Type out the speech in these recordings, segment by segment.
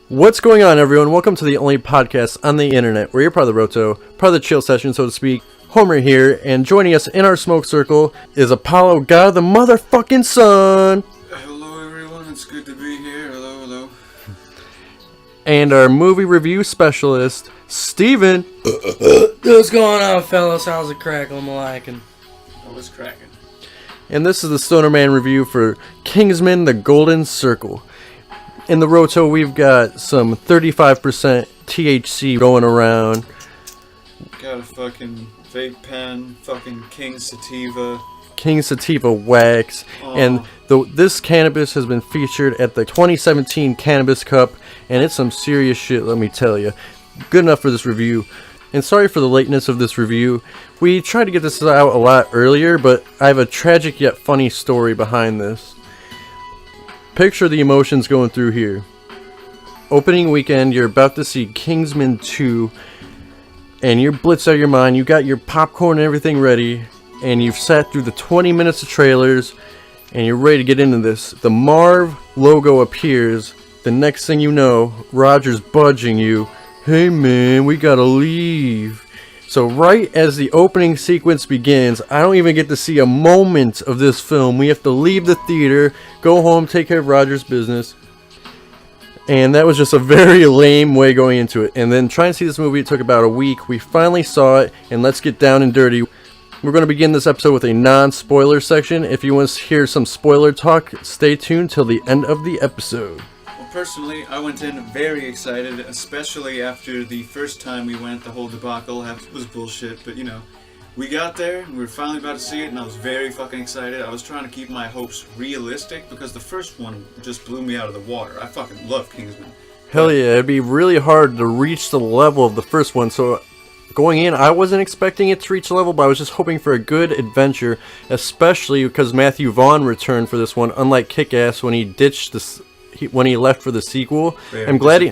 What's going on, everyone? Welcome to the only podcast on the internet where you're part of the Roto, part of the chill session, so to speak. Homer here, and joining us in our smoke circle is Apollo, God of the motherfucking sun. Hello, everyone. It's good to be here. Hello. And our movie review specialist, Steven. What's going on, fellas? How's it crackling, malacking? I was cracking. And this is the Stoner Man review for Kingsman, the Golden Circle. In the Roto, we've got some 35% THC going around. Got a fucking vape pen, fucking King Sativa. King Sativa wax. And this cannabis has been featured at the 2017 Cannabis Cup, and it's some serious shit, let me tell you. Good enough for this review. And sorry for the lateness of this review. We tried to get this out a lot earlier, but I have a tragic yet funny story behind this. Picture the emotions going through here. Opening weekend, you're about to see Kingsman 2, and you're blitzed out of your mind. You got your popcorn and everything ready, and you've sat through the 20 minutes of trailers, and you're ready to get into this. The Marv logo appears. The next thing you know, Roger's budging you. Hey man, we gotta leave. So right as the opening sequence begins, I don't even get to see a moment of this film. We have to leave the theater, go home, take care of Roger's business. And that was just a very lame way going into it. And then trying to see this movie, it took about a week. We finally saw it, and let's get down and dirty. We're going to begin this episode with a non-spoiler section. If you want to hear some spoiler talk, stay tuned till the end of the episode. Personally, I went in very excited, especially after the first time we went. The whole debacle was bullshit, but you know, we got there, and we were finally about to see it, and I was very fucking excited. I was trying to keep my hopes realistic, because the first one just blew me out of the water. I fucking love Kingsman. Hell yeah, it'd be really hard to reach the level of the first one, so going in, I wasn't expecting it to reach the level, but I was just hoping for a good adventure, especially because Matthew Vaughn returned for this one, unlike Kick-Ass when he ditched this. When he left for the sequel. I'm glad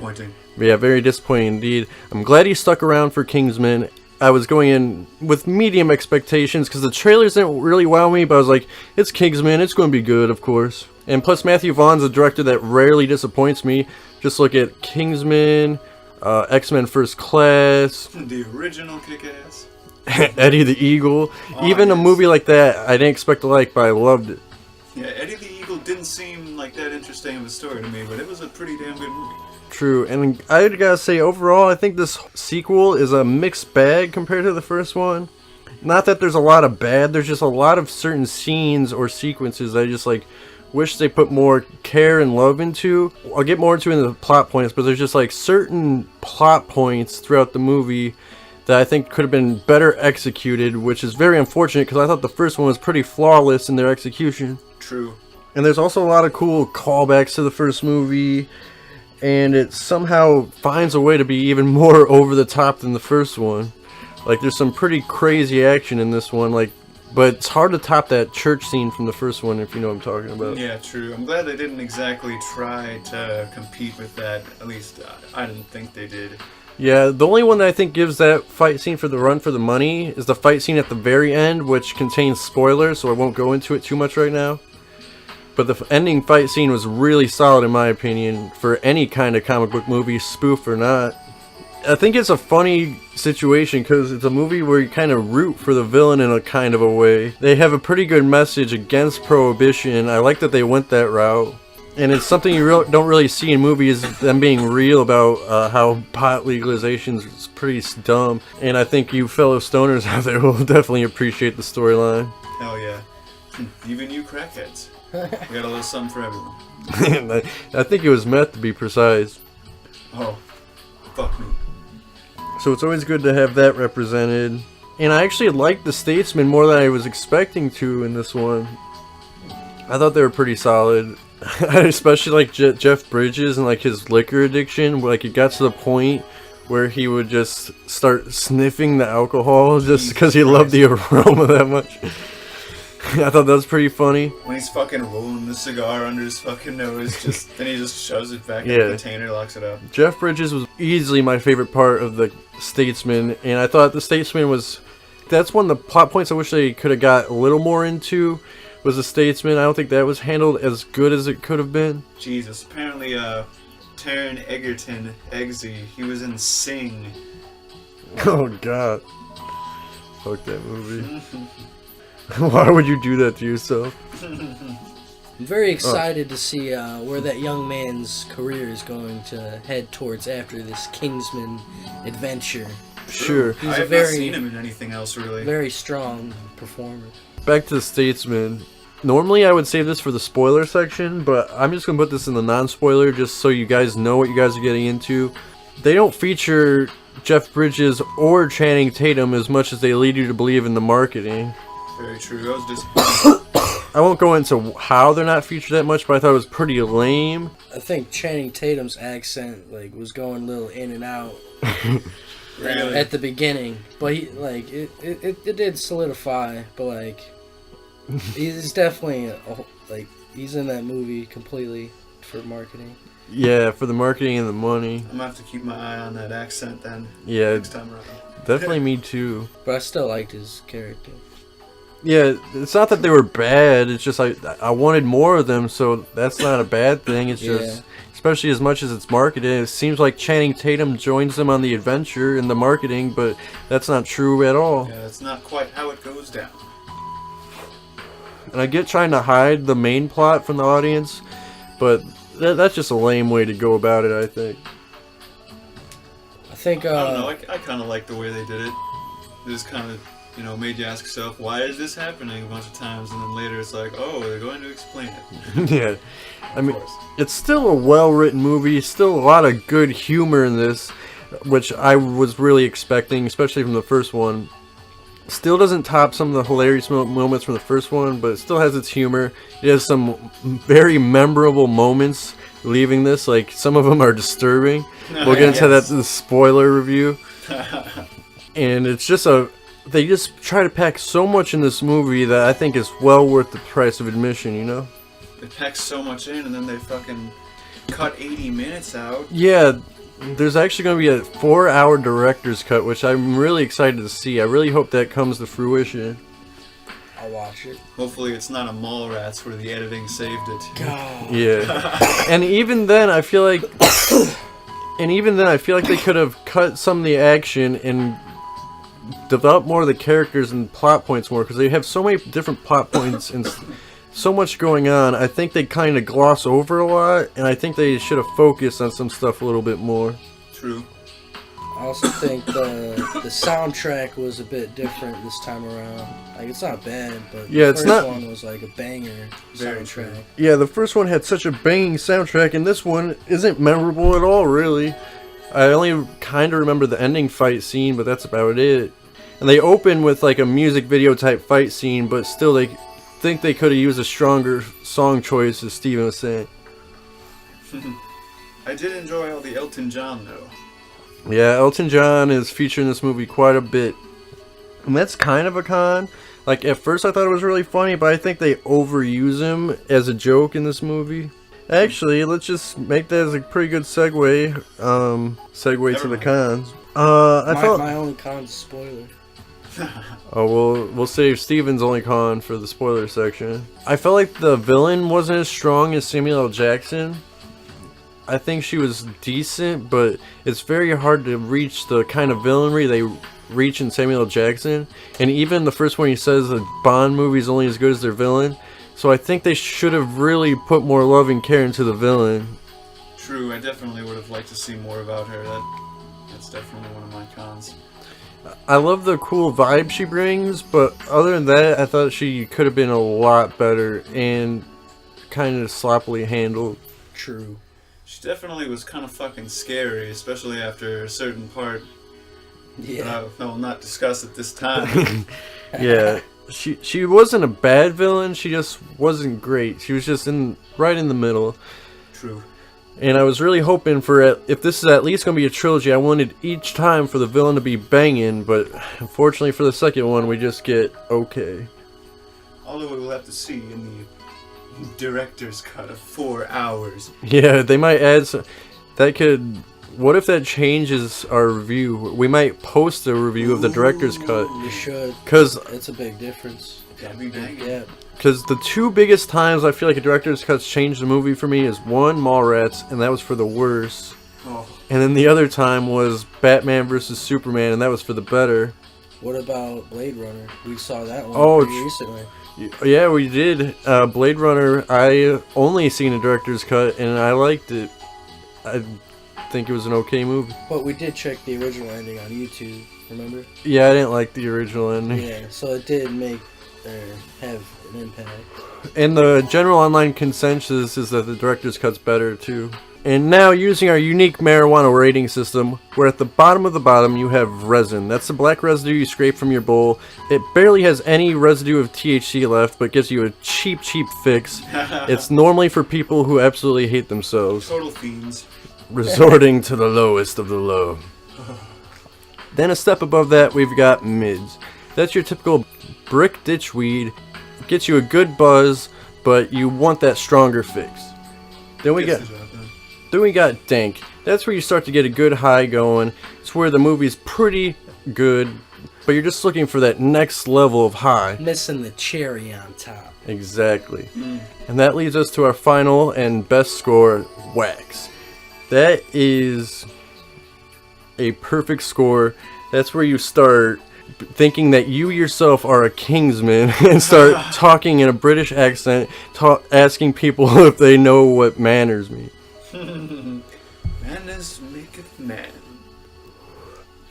very disappointing indeed. I'm glad he stuck around for Kingsman. I was going in with medium expectations because the trailers didn't really wow me, but I was like, it's Kingsman, it's going to be good, of course. And plus Matthew Vaughn's a director that rarely disappoints me. Just look at Kingsman, X-Men First Class, the original Kick-Ass, Eddie the Eagle. Even a movie like that I didn't expect to like, but I loved it. Yeah, Eddie the Eagle didn't seem like that interesting of a story to me, but it was a pretty damn good movie. True, and I gotta say, overall, I think this sequel is a mixed bag compared to the first one. Not that there's a lot of bad, there's just a lot of certain scenes or sequences I just wish they put more care and love into. I'll get more into in the plot points, but there's just certain plot points throughout the movie that I think could have been better executed, which is very unfortunate because I thought the first one was pretty flawless in their execution. True. And there's also a lot of cool callbacks to the first movie, and it somehow finds a way to be even more over the top than the first one. There's some pretty crazy action in this one, but it's hard to top that church scene from the first one, if you know what I'm talking about. Yeah, true. I'm glad they didn't exactly try to compete with that. At least I didn't think they did. Yeah, the only one that I think gives that fight scene for the run for the money is the fight scene at the very end, which contains spoilers, so I won't go into it too much right now. But the ending fight scene was really solid in my opinion for any kind of comic book movie, spoof or not. I think it's a funny situation because it's a movie where you kind of root for the villain in a kind of a way. They have a pretty good message against prohibition. I like that they went that route. And it's something you don't really see in movies, them being real about how pot legalization is pretty dumb. And I think you fellow stoners out there will definitely appreciate the storyline. Hell yeah. Even you crackheads. We got a little something for everyone. I think it was meth, to be precise. Oh, fuck me. So it's always good to have that represented. And I actually liked the Statesman more than I was expecting to in this one. I thought they were pretty solid. I especially Jeff Bridges and his liquor addiction. It got to the point where he would just start sniffing the alcohol just because he loved the aroma that much. I thought that was pretty funny. When he's fucking rolling the cigar under his fucking nose, then he just shoves it back in the container, locks it up. Jeff Bridges was easily my favorite part of the Statesman, and I thought the Statesman that's one of the plot points I wish they could have got a little more into, was the Statesman. I don't think that was handled as good as it could have been. Jesus, apparently Taron Egerton, Eggsy. He was in Sing. Oh god. Fuck that movie. Why would you do that to yourself? I'm very excited to see where that young man's career is going to head towards after this Kingsman adventure. Sure. He's I a have not seen him in anything else, really. very strong performer. Back to the Statesman. Normally I would save this for the spoiler section, but I'm just going to put this in the non-spoiler just so you guys know what you guys are getting into. They don't feature Jeff Bridges or Channing Tatum as much as they lead you to believe in the marketing. Very true. I was disappointed. I won't go into how they're not featured that much, but I thought it was pretty lame. I think Channing Tatum's accent was going a little in and out Really? at the beginning, but it did solidify. But he's definitely he's in that movie completely for marketing. Yeah, for the marketing and the money. I'm gonna have to keep my eye on that accent then. Yeah, Next time around. definitely me too. But I still liked his character. Yeah, it's not that they were bad, it's just I wanted more of them, so that's not a bad thing. It's just, especially as much as it's marketed, it seems like Channing Tatum joins them on the adventure in the marketing, but that's not true at all. Yeah, that's not quite how it goes down. And I get trying to hide the main plot from the audience, but that's just a lame way to go about it, I think. I think I don't know, I kind of like the way they did it. It just kind of, made you ask yourself, why is this happening a bunch of times? And then later it's like, oh, they're going to explain it. Yeah, I mean, Of course. it's still a well-written movie, still a lot of good humor in this, which I was really expecting, especially from the first one. Still doesn't top some of the hilarious moments from the first one, but it still has its humor. It has some very memorable moments leaving this, like some of them are disturbing. We'll get into that in the spoiler review. And it's just they just try to pack so much in this movie that I think is well worth the price of admission, They pack so much in and then they fucking cut 80 minutes out. Yeah, there's actually going to be a 4-hour director's cut, which I'm really excited to see. I really hope that comes to fruition. I'll watch it. Hopefully it's not a Mallrats where the editing saved it. God. Yeah. And even then, I feel like they could have cut some of the action and develop more of the characters and plot points more, because they have so many different plot points and so much going on. I think they kind of gloss over a lot, and I think they should have focused on some stuff a little bit more. True. I also think the soundtrack was a bit different this time around. It's not bad, but Yeah, the it's first not- one was a banger Very soundtrack. true. Yeah, the first one had such a banging soundtrack, and this one isn't memorable at all, really. I only kind of remember the ending fight scene, but that's about it. And they open with a music video type fight scene, but still they think they could have used a stronger song choice, as Steven was saying. I did enjoy all the Elton John though. Yeah, Elton John is featured in this movie quite a bit. And that's kind of a con. At first I thought it was really funny, but I think they overuse him as a joke in this movie. Actually, let's just make that as a pretty good segue. Segue to the cons. My only con's spoiler. Oh, we'll save Steven's only con for the spoiler section. I felt like the villain wasn't as strong as Samuel L. Jackson. I think she was decent, but it's very hard to reach the kind of villainry they reach in Samuel L. Jackson. And even the first one, he says that Bond movie's only as good as their villain. So I think they should have really put more love and care into the villain. True, I definitely would have liked to see more about her. That's definitely one of my cons. I love the cool vibe she brings, but other than that, I thought she could have been a lot better and kind of sloppily handled. True. She definitely was kind of fucking scary, especially after a certain part Yeah. that I will not discuss at this time. Yeah, she wasn't a bad villain, she just wasn't great. She was just right in the middle. True. And I was really hoping for if this is at least going to be a trilogy, I wanted each time for the villain to be banging, but unfortunately for the second one, we just get okay. Although we will have to see in the director's cut of 4 hours. Yeah, they might add some. What if that changes our review? We might post a review of the director's cut. You should. Because It's a big difference. Gotta be banging. Yeah. Because the two biggest times I feel like a director's cut's changed the movie for me is one, Mallrats, and that was for the worse. Oh. And then the other time was Batman versus Superman, and that was for the better. What about Blade Runner? We saw that one pretty recently. Yeah, we did. Blade Runner, I only seen a director's cut, and I liked it. I think it was an okay movie. But we did check the original ending on YouTube, remember? Yeah, I didn't like the original ending. Yeah, so it did make have an impact. And the general online consensus is that the director's cut's better, too. And now, using our unique marijuana rating system, where at the bottom of the bottom you have resin. That's the black residue you scrape from your bowl. It barely has any residue of THC left, but gives you a cheap fix. It's normally for people who absolutely hate themselves, Total fiends. resorting to the lowest of the low. Then a step above that, we've got mids. That's your typical brick ditch weed. It gets you a good buzz, but you want that stronger fix. Then we got dank. That's where you start to get a good high going. It's where the movie's pretty good, but you're just looking for that next level of high. Missing the cherry on top. Exactly. And that leads us to our final and best score, wax. That is a perfect score. That's where you start thinking that you yourself are a Kingsman and start talking in a British accent, asking people if they know what manners mean. Manners maketh man.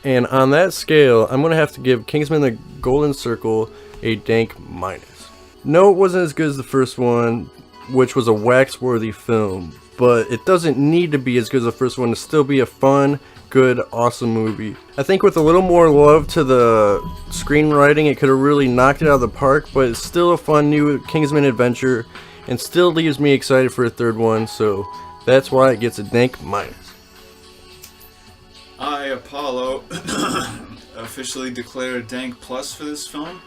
And on that scale, I'm going to have to give Kingsman the Golden Circle a dank minus. No, it wasn't as good as the first one, which was a wax-worthy film, but it doesn't need to be as good as the first one to still be a fun, good, awesome movie. I think with a little more love to the screenwriting, it could have really knocked it out of the park, but it's still a fun new Kingsman adventure, and still leaves me excited for a third one, so that's why it gets a dank minus. I, Apollo, officially declare a dank plus for this film,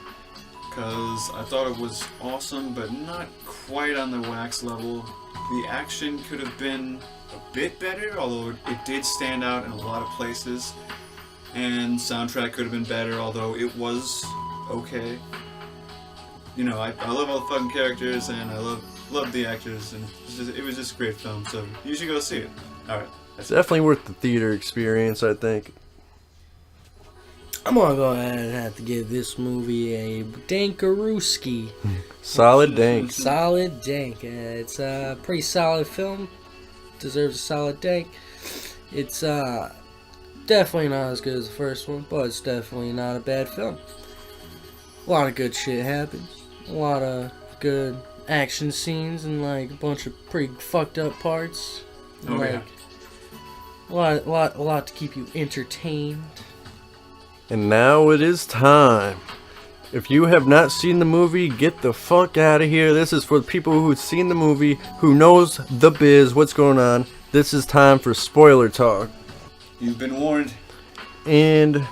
because I thought it was awesome, but not quite on the wax level. The action could have been a bit better, although it did stand out in a lot of places. And soundtrack could have been better, although it was okay. You know, I love all the fucking characters, and I love the actors, and it was just a great film, so you should go see it. Alright. It's definitely worth the theater experience, I think. I'm gonna go ahead and have to give this movie a dankarooski. Solid dank. Solid dank. It's a pretty solid film. Deserves a solid dank. It's definitely not as good as the first one, but it's definitely not a bad film. A lot of good shit happens. A lot of good action scenes and like a bunch of pretty fucked up parts. Oh, like, yeah. A lot to keep you entertained. And now it is time. If you have not seen the movie, get the fuck out of here. This is for the people who've seen the movie, who knows the biz, what's going on. This is time for spoiler talk. You've been warned. And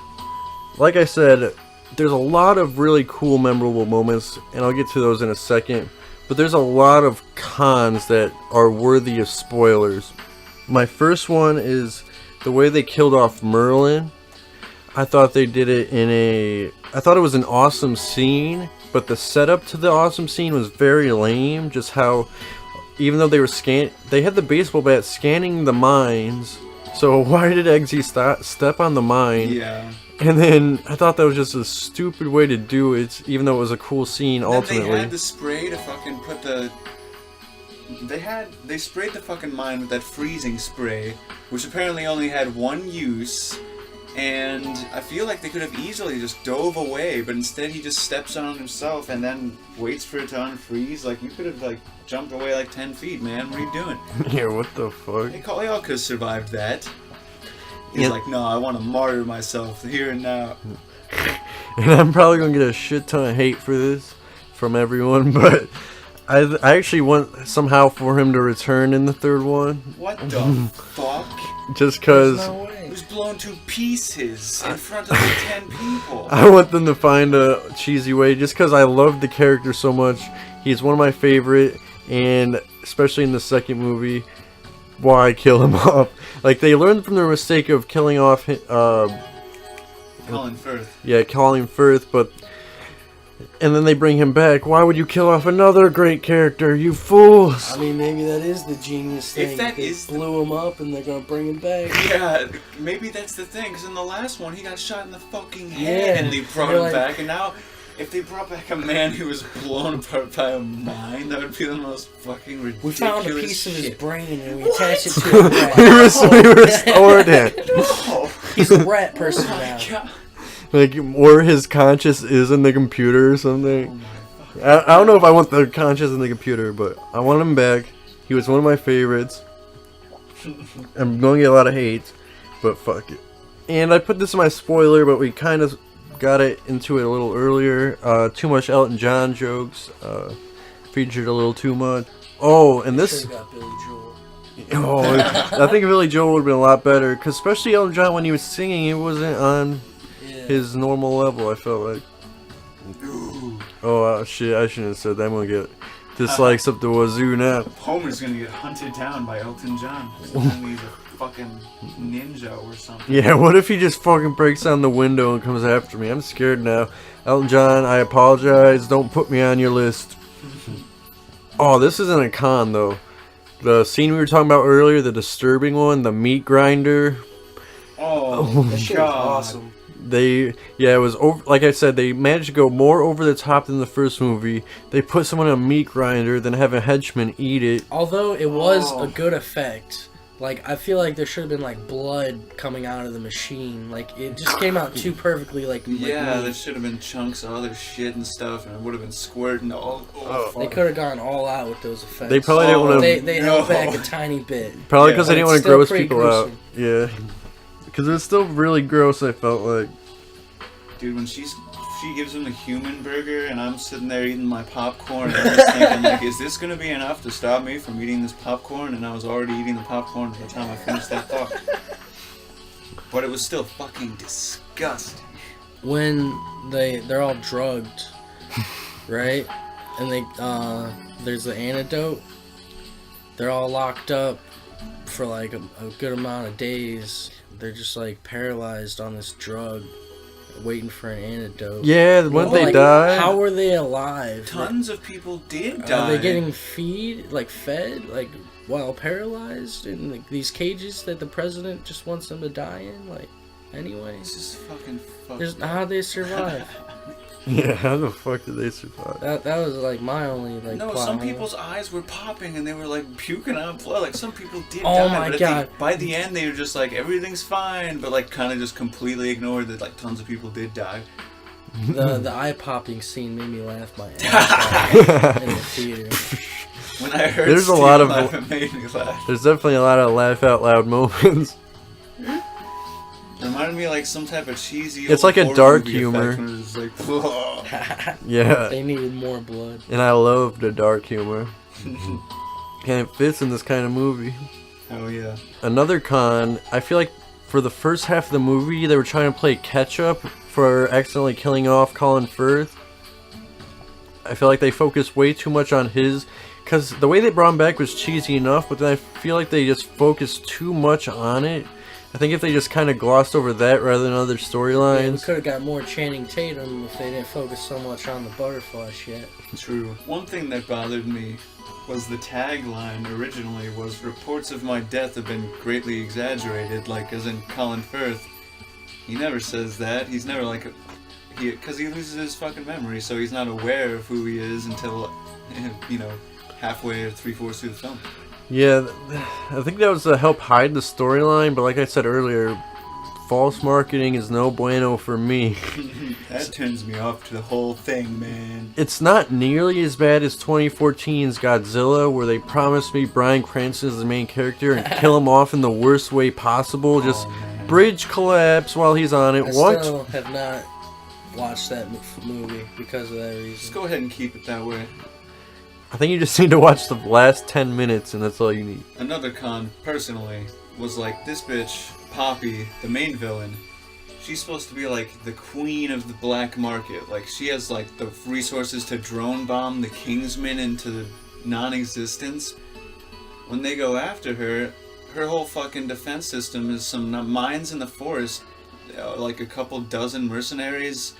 like I said, there's a lot of really cool, memorable moments, and I'll get to those in a second. But there's a lot of cons that are worthy of spoilers. My first one is the way they killed off Merlin. I thought they did it I thought it was an awesome scene, but the setup to the awesome scene was very lame. Just how, even though they had the baseball bat scanning the mines. So why did Eggsy step on the mine? Yeah. And then I thought that was just a stupid way to do it, even though it was a cool scene ultimately. They had the spray to fucking put the... They sprayed the fucking mine with that freezing spray, which apparently only had one use. And I feel like they could have easily just dove away, but instead he just steps on himself and then waits for it to unfreeze. Like, you could have, like, jumped away like 10 feet, man. What are you doing? Yeah, what the fuck? Hey, y'all could have survived that. He's like, no, I want to martyr myself here and now. And I'm probably going to get a shit ton of hate for this from everyone, but I actually want somehow for him to return in the third one. What the fuck? Just because... No way. He was blown to pieces in front of the 10 people. I want them to find a cheesy way, just because I love the character so much. He's one of my favorite, and especially in the second movie, why kill him off? Like, they learned from their mistake of killing off Colin Firth. Yeah, Colin Firth, but And then they bring him back. Why would you kill off another great character, you fools? I mean, maybe that is the genius thing. If that they is blew him up and they're gonna bring him back. Yeah, maybe that's the thing, because in the last one, he got shot in the fucking Yeah, head, and they brought they're him like- back, and now, if they brought back a man who was blown apart by a mine, that would be the most fucking ridiculous We found a piece of his shit. brain and we attached it to a rat. we restored it. No. He's a rat person Oh now. my god. Like, or his conscious is in the computer or something. Oh my fucking I don't know if I want the conscious in the computer, but I want him back. He was one of my favorites. I'm going to get a lot of hate, but fuck it. And I put this in my spoiler, but we kind of got it into it a little earlier. Too much Elton John jokes. Featured a little too much. Oh, and this... Should've got Billy Joel. Oh, I think Billy Joel would have been a lot better. Because especially Elton John, when he was singing, it wasn't on Yeah. his normal level, I felt like. Ooh. Oh, shit, I shouldn't have said that. I'm going to get dislikes up the wazoo now. Homer's gonna get hunted down by Elton John. He's a fucking ninja or something. Yeah, what if he just fucking breaks down the window and comes after me? I'm scared now. Elton John, I apologize. Don't put me on your list. Oh, this isn't a con, though. The scene we were talking about earlier, the disturbing one, the meat grinder. Oh, That shit was God. awesome. It was over, like I said, they managed to go more over the top than the first movie. They put someone in a meat grinder, then have a henchman eat it. Although it was Oh. a good effect. Like, I feel like there should have been, like, blood coming out of the machine. Like, it just came out too perfectly, like Yeah, meat. there should have been chunks of other shit and stuff, and it would have been squirting all. Oh, They fuck. could have gone all out with those effects. They probably didn't want They, to. they No. held back a tiny bit. Probably Yeah, because they but didn't it's want to still gross pretty people out. gruesome. Yeah, because it was still really gross. I felt like. Dude, when she gives him the human burger, and I'm sitting there eating my popcorn, and I'm just thinking, like, is this gonna be enough to stop me from eating this popcorn? And I was already eating the popcorn by the time I finished that thought. But it was still fucking disgusting. When they're all drugged, right? And there's the antidote. They're all locked up for like a good amount of days. They're just like paralyzed on this drug, waiting for an antidote. Yeah, when Well, they like, die. How were they alive? Tons of people did Are die. they getting fed, like, while paralyzed in like, these cages that the president just wants them to die in? Like, anyways, This is fucking there's fucked up. how'd they survive? Yeah, how the fuck did they survive? that was like my only like. No, plot some hole. people's eyes were popping and they were like puking out blood. Like some people did Oh die, my but God. by the end they were just like everything's fine, but like kind of just completely ignored that like tons of people did die. The eye popping scene made me laugh my ass off in the theater. When I heard There's a Steve lot of- laugh, it made me laugh. There's definitely a lot of laugh out loud moments. Reminded me of like some type of cheesy. It's old like a horror dark movie humor. effect when it was just like, Yeah, They needed more blood. and I love the dark humor. And it fits in this kind of movie. oh yeah. Another con, I feel like for the first half of the movie, they were trying to play catch up for accidentally killing off Colin Firth. I feel like they focused way too much on his, because the way they brought him back was cheesy enough, but then I feel like they just focused too much on it. I think if they just kind of glossed over that rather than other Yeah, we storylines. could have got more Channing Tatum if they didn't focus so much on the butterfly shit. True. One thing that bothered me was the tagline originally was reports of my death have been greatly exaggerated, like as in Colin Firth. He never says that. He's never like, because he loses his fucking memory, so he's not aware of who he is until, you know, halfway or 3/4 through the film. Yeah, I think that was to help hide the storyline, but like I said earlier, false marketing is no bueno for me. That turns me off to the whole thing, man. It's not nearly as bad as 2014's Godzilla, where they promised me Bryan Cranston is the main character and kill him off in the worst way possible. Just man. bridge collapse while he's on it. I What? still have not watched that movie because of that Just reason. go ahead and keep it that way. I think you just need to watch the last 10 minutes, and that's all you need. Another con, personally, was like this bitch, Poppy, the main villain. She's supposed to be like the queen of the black market. Like she has like the resources to drone bomb the Kingsman into non-existence. When they go after her, her whole fucking defense system is some mines in the forest, like a couple dozen mercenaries,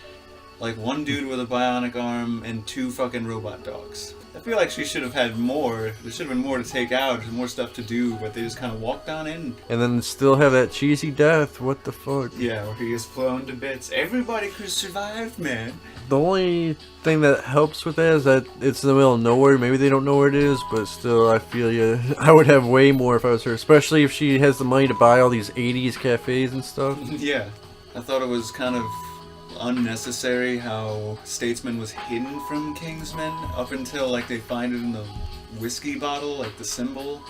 like one dude with a bionic arm and 2 fucking robot dogs. I feel like she should have had more. There should have been more to take out, more stuff to do, but they just kind of walked on in. And then still have that cheesy death. What the fuck? Yeah, where he gets blown to bits. Everybody could survive, man. The only thing that helps with that is that it's in the middle of nowhere. Maybe they don't know where it is, but still, I feel you. I would have way more if I was her, especially if she has the money to buy all these 80s cafes and stuff. Yeah, I thought it was kind of unnecessary how Statesman was hidden from Kingsman up until like they find it in the whiskey bottle, like the symbol.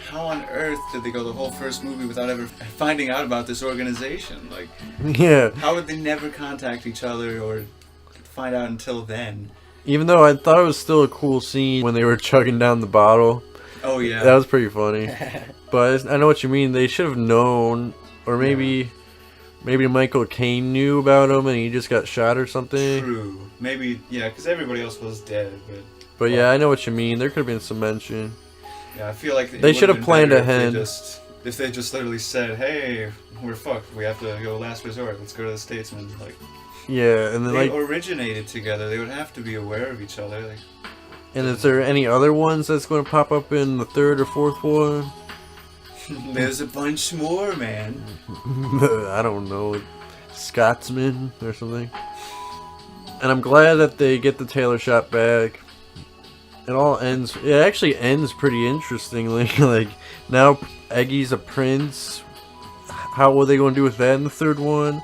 How on earth did they go the whole first movie without ever finding out about this organization? Like, Yeah. how would they never contact each other or find out until then? Even though I thought it was still a cool scene when they were chugging down the bottle. Oh yeah, That was pretty funny. But I know what you mean. They should have known, or maybe Michael Caine knew about him and he just got shot or something. true. Maybe, yeah, because everybody else was dead. But yeah, I know what you mean. There could have been some mention. Yeah, I feel like They should have planned ahead. If they just literally said, "Hey, we're fucked. We have to go last resort. Let's go to the Statesman." Like, Yeah, and then they like, originated together. They would have to be aware of each other. Like, and is there any other ones that's going to pop up in the third or fourth one? there's a bunch more, man. I don't know, Scotsman or something. And I'm glad that they get the Taylor shot back. It actually ends pretty interestingly. Like, now Eggy's a prince. How are they going to do with that in the third one?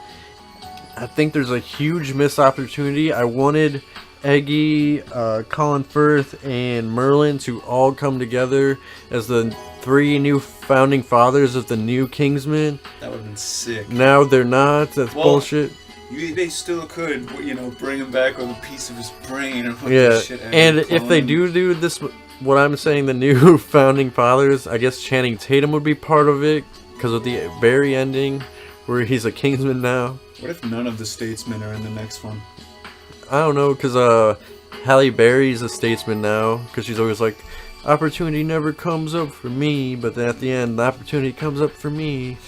I think there's a huge missed opportunity. I wanted Eggy, Colin Firth, and Merlin to all come together as the 3 new founding fathers of the new Kingsman. That would have been sick. Now they're not. That's bullshit. They still could, bring him back with a piece of his brain or put Yeah, this shit out and and if they do this, what I'm saying, the new founding fathers, I guess Channing Tatum would be part of it because of the very ending where he's a Kingsman now. What if none of the Statesmen are in the next one? I don't know, because Halle Berry's a statesman now, because she's always like, opportunity never comes up for me, but then at the end, the opportunity comes up for me.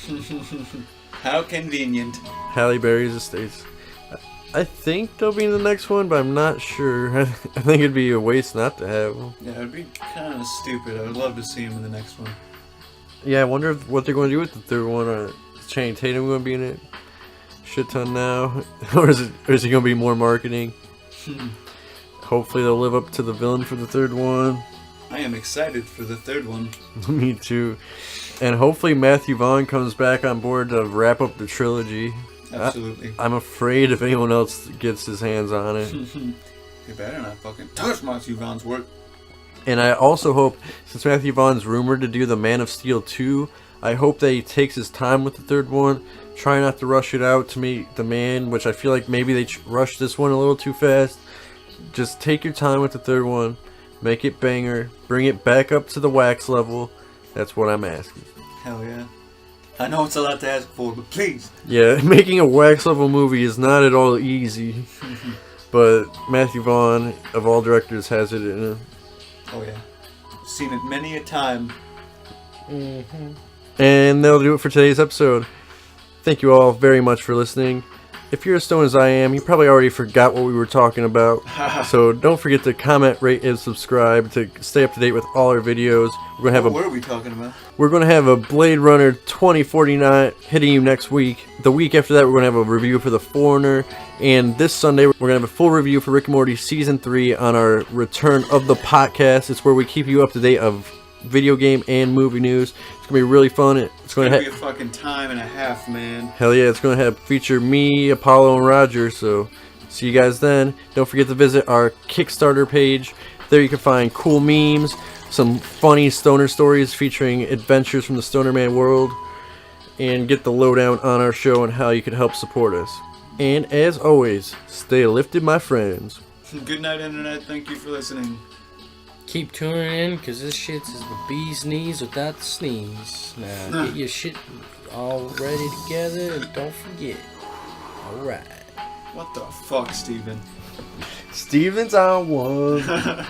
How convenient. Halle Berry's a statesman. I think they'll be in the next one, but I'm not sure. I think it'd be a waste not to have them. Yeah, it'd be kind of stupid. I would love to see him in the next one. Yeah, I wonder what they're going to do with the third one. Is Channing Tatum going to be in it? Shit ton now, or is it going to be more marketing? Hopefully they'll live up to the villain for the third one. I am excited for the third one. Me too. And hopefully Matthew Vaughn comes back on board to wrap up the trilogy. Absolutely. I'm afraid if anyone else gets his hands on it. You better not fucking touch Matthew Vaughn's work. And I also hope, since Matthew Vaughn's rumored to do the Man of Steel 2, I hope that he takes his time with the third one. Try not to rush it out to meet the man, which I feel like maybe they rushed this one a little too fast. Just take your time with the third one. Make it banger. Bring it back up to the wax level. That's what I'm asking. Hell yeah. I know it's a lot to ask for, but please. Yeah, making a wax level movie is not at all easy. But Matthew Vaughn, of all directors, has it in him. Oh yeah. I've seen it many a time. And that'll do it for today's episode. Thank you all very much for listening. If you're as stoned as I am, you probably already forgot what we were talking about. So don't forget to comment, rate, and subscribe to stay up to date with all our videos. We're gonna have What are we talking about? We're going to have a Blade Runner 2049 hitting you next week. The week after that, we're going to have a review for The Foreigner. And this Sunday, we're going to have a full review for Rick and Morty Season 3 on our Return of the Podcast. It's where we keep you up to date of video game and movie news. It's going to be really fun. It's going to be a fucking time and a half, man. Hell yeah, it's going to feature me, Apollo, and Roger. So see you guys then. Don't forget to visit our Kickstarter page. There you can find cool memes, some funny stoner stories featuring adventures from the Stoner Man world, and get the lowdown on our show and how you can help support us. And as always, stay lifted, my friends. Good night, Internet. Thank you for listening. Keep tuning in, because this shit is the bee's knees without the sneeze. Now, get your shit all ready together, and don't forget. Alright. What the fuck, Steven? Steven's on one.